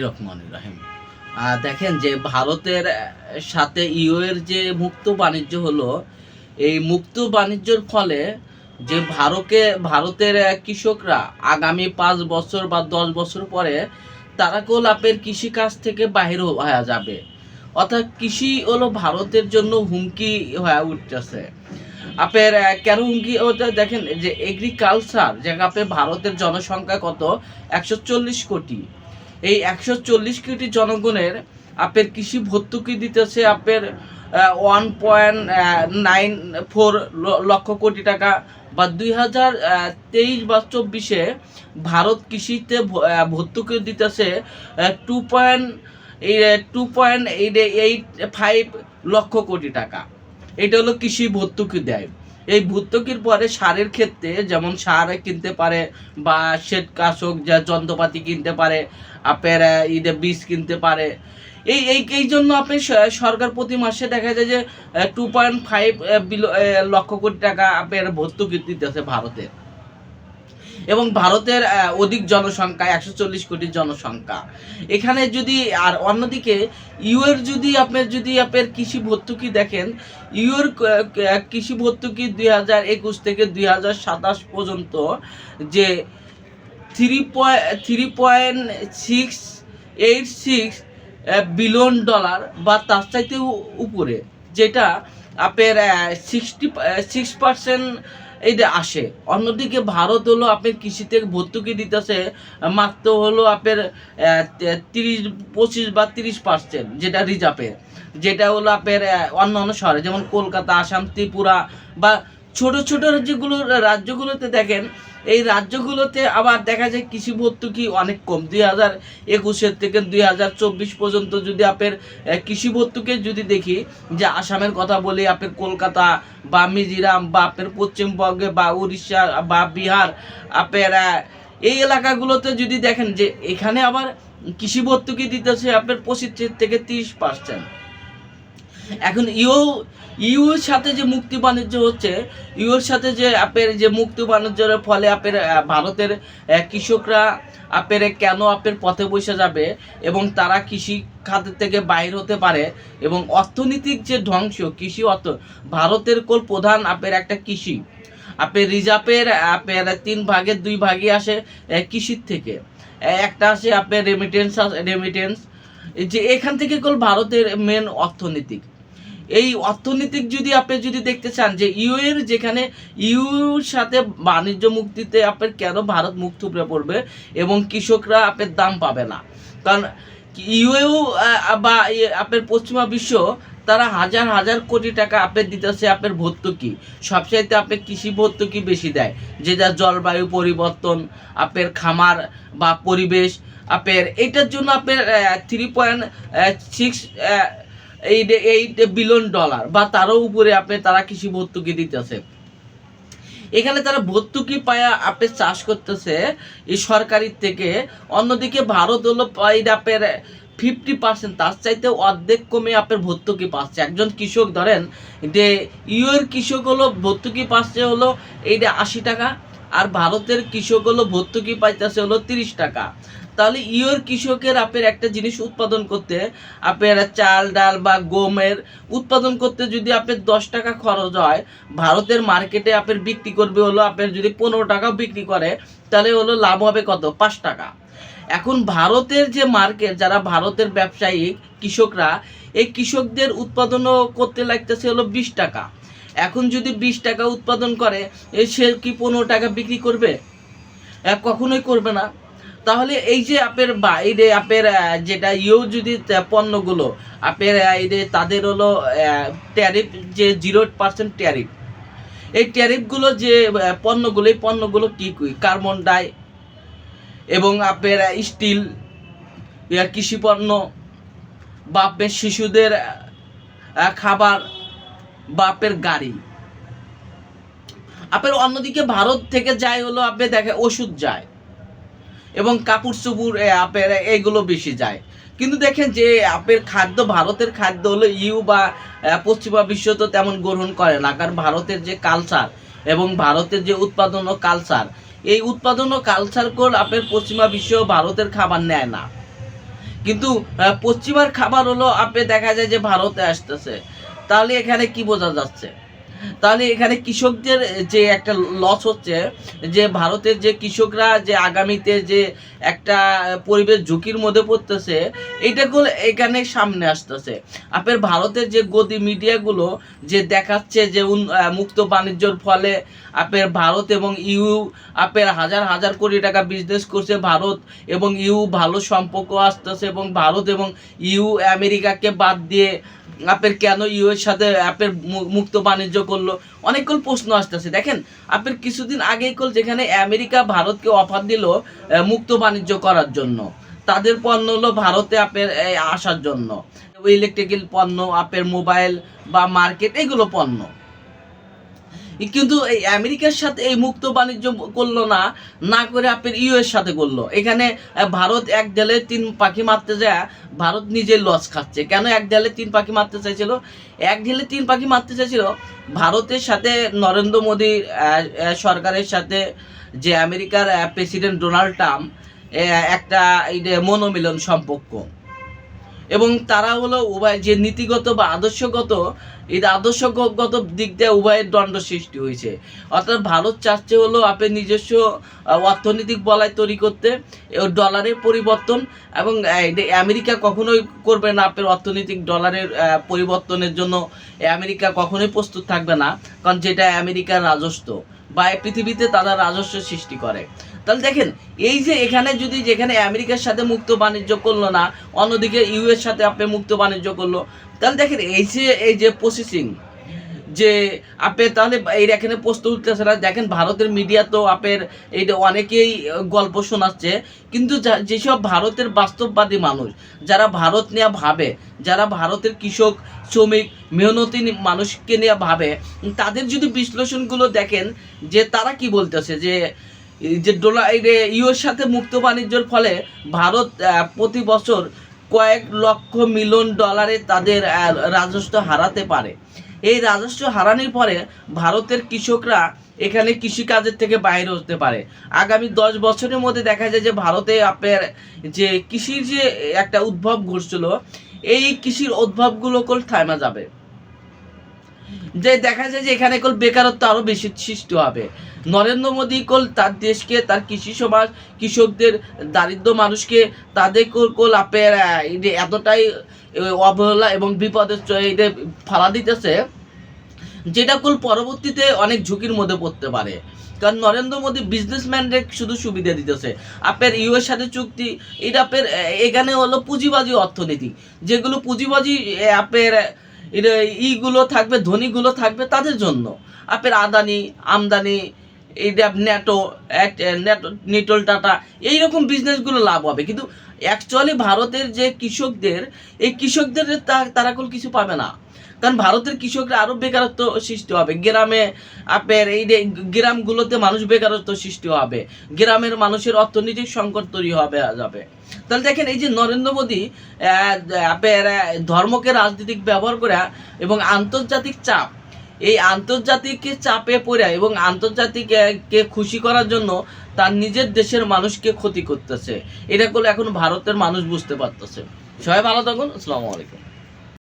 রহমানির রহিম। দেখেন যে ভারতের সাথে ইউ এর যে মুক্ত বাণিজ্য হলো, এই মুক্ত বাণিজ্যর ফলে যে ভারতের কৃষকরা আগামী 5 বছর বা 10 বছর পরে তারা কেবল আপনার কৃষিকাজ থেকে বাহির হয়ে যাবে। অর্থাৎ কৃষি হলো ভারতের জন্য হুমকি হয়ে উঠতেছে। আপনার কেন হুমকি ওটা দেখেন যে এগ্রিকালচার যে আপনার ভারতের জনসংখ্যা কত, 140 কোটি। এই 140 কোটি জনগণের আপনার কৃষি ভর্তুকি দিতেছে আপনার 1.94 লক্ষ কোটি টাকা, বা 2023 বা 24-এ ভারত কৃষিতে ভর্তুকি দিতেছে 2.85 লক্ষ কোটি টাকা। এটা হলো কৃষি ভর্তুকি দেয়। এই ভর্তুকির পরে সারের ক্ষেত্রে যেমন সার কিনতে পারে, বা কীটনাশক যা যন্ত্রপাতি কিনতে পারে, আপনার বীজ কিনতে পারে। এই জন্য আপনি সরকার প্রতি মাসে দেখা যায় যে 2.5 লক্ষ কোটি টাকা আপনার ভর্তুকি দিতেছে ভারতে। এবং ভারতের অধিক জনসংখ্যা, 140 কোটি জনসংখ্যা। এখানে যদি আর অন্যদিকে ইউএর যদি আপনার কৃষি ভর্তুকি দেখেন, ইউর কৃষি ভর্তুকি 2021 থেকে 2027 পর্যন্ত যে 3.686 বিলিয়ন ডলার বা তার চাইতেও উপরে, যেটা আপনার 66% এইটা আসে। অন্যদিকে ভারত হলো আপনার কৃষিতে ভর্তুকি দিতেছে মাত্র হলো আপনার 25 বা 30%, যেটা রিজার্ভের, যেটা হলো আপনার অন্য শহরে যেমন কলকাতা, আসাম, ত্রিপুরা বা ছোট ছোট রাজ্যগুলোতে দেখেন। এই রাজ্যগুলোতে আবার দেখা যায় কৃষি ভর্তুকি অনেক কম। 2021 থেকে 2024 পর্যন্ত যদি আপনার কৃষি ভর্তুকি যদি দেখি, যে আসামের কথা বলি, আপনার কলকাতা বা মিজোরাম বা আপনার পশ্চিমবঙ্গে বা উড়িষ্যা বা বিহার, আপনার এই এলাকাগুলোতে যদি দেখেন যে এখানে আবার কৃষি ভর্তুকি দিতেছে আপনার 25 থেকে 30%। এখন ইউর সাথে যে মুক্তি বাণিজ্য হচ্ছে, ইউর সাথে যে আপনার যে মুক্তি বাণিজ্যের ফলে আপনার ভারতের কৃষকরা আপনার কেন আপনার পথে বসে যাবে এবং তারা কৃষি খাতের থেকে বাইর হতে পারে, এবং অর্থনৈতিক যে ধ্বংস, কৃষি ভারতের প্রধান আপনার একটা কৃষি। আপনার রিজার্ভের আপনার 3 ভাগের 2 ভাগই আসে কৃষির থেকে, একটা আসে আপনার রেমিটেন্স, যে এখান থেকে ভারতের মেন অর্থনীতিক। এই অর্থনীতিক আপনি যদি দেখতে চান যে ইউএর যেখানে ইউর সাথে বাণিজ্য মুক্তিতে আপনার কেন ভারত মুখ থুবড়ে পড়বে এবং কৃষকরা আপনার দাম পাবে না, কারণ ইউএও বা আপনার পশ্চিমা বিশ্ব তারা হাজার হাজার কোটি টাকা আপনার দিতেছে আপনার ভর্তুকি। সবচাইতে আপনার কৃষি ভর্তুকি বেশি দেয়, যে যা জলবায়ু পরিবর্তন, আপনার খামার বা পরিবেশ, আপনার এটার জন্য আপনার 3.68 বিলিয়ন ডলার বা তারও উপরে তারা কৃষি ভর্তুকি দিতেছে। এখানে তারা ভর্তুকি পায়া আপনি চাষ করতেছে এই সরকারির থেকে। অন্যদিকে ভারত হলো আপনার 50%, তার চাইতে অর্ধেক কমে আপনার ভর্তুকি পাচ্ছে। একজন কৃষক ধরেন যে ইউএর কৃষক হলো ভর্তুকি পাচ্ছে হলো এইটা 80 টাকা, আর ভারতের কৃষক হলো ভর্তুকি পাইতেছে হলো 30 টাকা। তাহলে ইউর কৃষকের আপনার একটা জিনিস উৎপাদন করতে, আপনার চাল ডাল বা গমের উৎপাদন করতে যদি আপনার 10 টাকা খরচ হয়, ভারতের মার্কেটে আপনার বিক্রি করবে হলো আপনার যদি 15 টাকাও বিক্রি করে, তাহলে হলো লাভ হবে কত, 5 টাকা। এখন ভারতের যে মার্কেট, যারা ভারতের ব্যবসায়ী কৃষকরা, এই কৃষকদের উৎপাদনও করতে লাগতেছে হলো 20 টাকা। এখন যদি 20 টাকা উৎপাদন করে, সে কি 15 টাকা বিক্রি করবে? কখনোই করবে না। তাহলে এই যে আপনার বাইরে আপনার যেটা যদি পণ্যগুলো আপনার তাদের হলো ট্যারিফ, যে 0% ট্যারিফ, এই ট্যারিফগুলো যে পণ্যগুলো, এই পণ্যগুলো কী কার্বন ডাই এবং আপনার স্টিল, কৃষি পণ্য, বা আপনার শিশুদের খাবার, বা আপনার গাড়ি। আপনার অন্যদিকে ভারত থেকে যায় হলো আপনি দেখে ওষুধ যায় এবং কাপড় চোপড় আপনার এইগুলো বেশি যায়। কিন্তু দেখেন যে আপনার খাদ্য, ভারতের খাদ্য হলো ইউ বা পশ্চিমা বিশ্ব তো তেমন গ্রহণ করে না, কারণ ভারতের যে কালচার এবং ভারতের যে উৎপাদন ও কালচার, এই উৎপাদন ও কালচার আপনার পশ্চিমা বিশ্ব ভারতের খাবার নেয় না। কিন্তু পশ্চিমার খাবার হলো আপনি দেখা যায় যে ভারতে আসতেছে। তাহলে এখানে কি বোঝা যাচ্ছে? তাহলে এখানে কৃষকদের যে একটা লস হচ্ছে, যে ভারতের যে কৃষকরা যে আগামীতে যে একটা পরিবেশ ঝুঁকির মধ্যে পড়তেছে, এইটাগুলো এখানে সামনে আসতেছে। আপনার ভারতের যে গদি মিডিয়াগুলো যে দেখাচ্ছে যে মুক্ত বাণিজ্যর ফলে আপনার ভারত এবং ইউ আপনার হাজার হাজার কোটি টাকা বিজনেস করছে, ভারত এবং ইউ ভালো সম্পর্ক আসতেছে, এবং ভারত এবং ইউ আমেরিকাকে বাদ দিয়ে আপনার কেন ইউ এর সাথে আপনার মুক্ত বাণিজ্য করলো, অনেকগুলো প্রশ্ন আসতেছে। দেখেন আপনার কিছুদিন আগেই যেখানে আমেরিকা ভারতকে অফার দিল মুক্ত বাণিজ্য করার জন্য, তাদের পণ্য হলো ভারতে আপনার আসার জন্য, ইলেকট্রিক্যাল পণ্য, আপনার মোবাইল বা মার্কেট, এগুলো পণ্য। কিন্তু এই আমেরিকার সাথে এই মুক্ত বাণিজ্য করলো না, না করে আপনার ইউ এর সাথে করলো। এখানে ভারত এক ঢেলে 3 পাখি মারতে যায়, ভারত নিজে লস খাচ্ছে। কেন এক ঢেলে 3 পাখি মারতে চাইছিল? এক ঢেলে 3 পাখি মারতে চাইছিল ভারতের সাথে নরেন্দ্র মোদী সরকারের সাথে যে আমেরিকার প্রেসিডেন্ট ডোনাল্ড ট্রাম্প একটা মনোমিলন সম্পর্ক, এবং তারা হলো উভয় যে নীতিগত বা আদর্শগত, এই আদর্শগত দিক দিয়ে উভয়ের দ্বন্দ্ব সৃষ্টি হয়েছে। অর্থাৎ ভারত চাচ্ছে হলো আপনার নিজস্ব অর্থনৈতিক বলয় তৈরি করতে, ডলারের পরিবর্তন, এবং আমেরিকা কখনোই করবে না আপনার অর্থনৈতিক ডলারের পরিবর্তনের জন্য। আমেরিকা কখনোই প্রস্তুত থাকবে না, কারণ যেটা আমেরিকার রাজস্ব বা পৃথিবীতে তারা রাজস্ব সৃষ্টি করে। তাহলে দেখেন এই যে এখানে যদি যেখানে আমেরিকার সাথে মুক্ত বাণিজ্য করলো না, অন্যদিকে ইউ এর সাথে আপনি মুক্ত বাণিজ্য করলো, তাহলে দেখেন এই যে প্রসেসিং যে আপনি, তাহলে এই এখানে প্রশ্ন উঠতেছে না। দেখেন ভারতের মিডিয়া তো আপনার এইটা অনেকেই গল্প শোনাচ্ছে, কিন্তু যেসব ভারতের বাস্তববাদী মানুষ, যারা ভারত নিয়ে ভাবে, যারা ভারতের কৃষক, শ্রমিক, মেহনতি মানুষকে নিয়ে ভাবে, তাদের যদি বিশ্লেষণগুলো দেখেন যে তারা কি বলতেছে, যে ইউর সাথে মুক্ত বাণিজ্যর ফলে ভারত প্রতি বছর কয়েক লক্ষ মিলিয়ন ডলারে তাদের রাজস্ব হারাতে পারে। এই রাজস্ব হারানোর পরে ভারতের কৃষকরা এখানে কৃষিকাজের থেকে বাইরে হতে পারে। আগামী 10 বছরের মধ্যে দেখা যায় যে ভারতে আপনার যে কৃষির যে একটা উদ্ভব ঘটছিল, এই কৃষির উদ্ভবগুলো থামা যাবে। যে দেখা যায় যে এখানে বেকারত্ব আরো বেশি সৃষ্টি হবে। নরেন্দ্র মোদী তার দেশকে, তার কৃষি সমাজ, কৃষকদের, দারিদ্র মানুষকে, তাদের আপনার এতটাই অবহেলা এবং বিপদের ফালা দিতেছে, যেটা পরবর্তীতে অনেক ঝুঁকির মধ্যে পড়তে পারে। কারণ নরেন্দ্র মোদী বিজনেসম্যানদের শুধু সুবিধা দিতেছে। আপনার ইউ এর সাথে চুক্তি, এটা আপনার এখানে হলো পুঁজিবাজি অর্থনীতি, যেগুলো পুঁজিবাজি আপনার ইগুলো থাকবে, ধনীগুলো থাকবে তাদের জন্য। আপনার আদানি, আমদানি, এইটা ন্যাটো, নিটল টাটা, এইরকম বিজনেসগুলো লাভ হবে। কিন্তু অ্যাকচুয়ালি ভারতের যে কৃষকদের, এই কৃষকদের তারা কিছু পাবে না। কারণ ভারতের কৃষকরা আরো বেকারত্ব সৃষ্টি হবে। গ্রামে আপনার গ্রামগুলোতে মানুষ বেকারত্ব সৃষ্টি হবে, গ্রামের মানুষের অর্থনৈতিক সংকট তৈরি যাবে। তাহলে দেখেন এই যে নরেন্দ্র মোদী আপনার ধর্মকে রাজনৈতিক ব্যবহার করে এবং আন্তর্জাতিক চাপ, এই আন্তর্জাতিক চাপে পড়ে এবং আন্তর্জাতিককে খুশি করার জন্য তার নিজের দেশের মানুষকে ক্ষতি করতেছে। এটা এখন ভারতের মানুষ বুঝতে পারতেছে। সবাই ভালো থাকুন। আসসালামু আলাইকুম।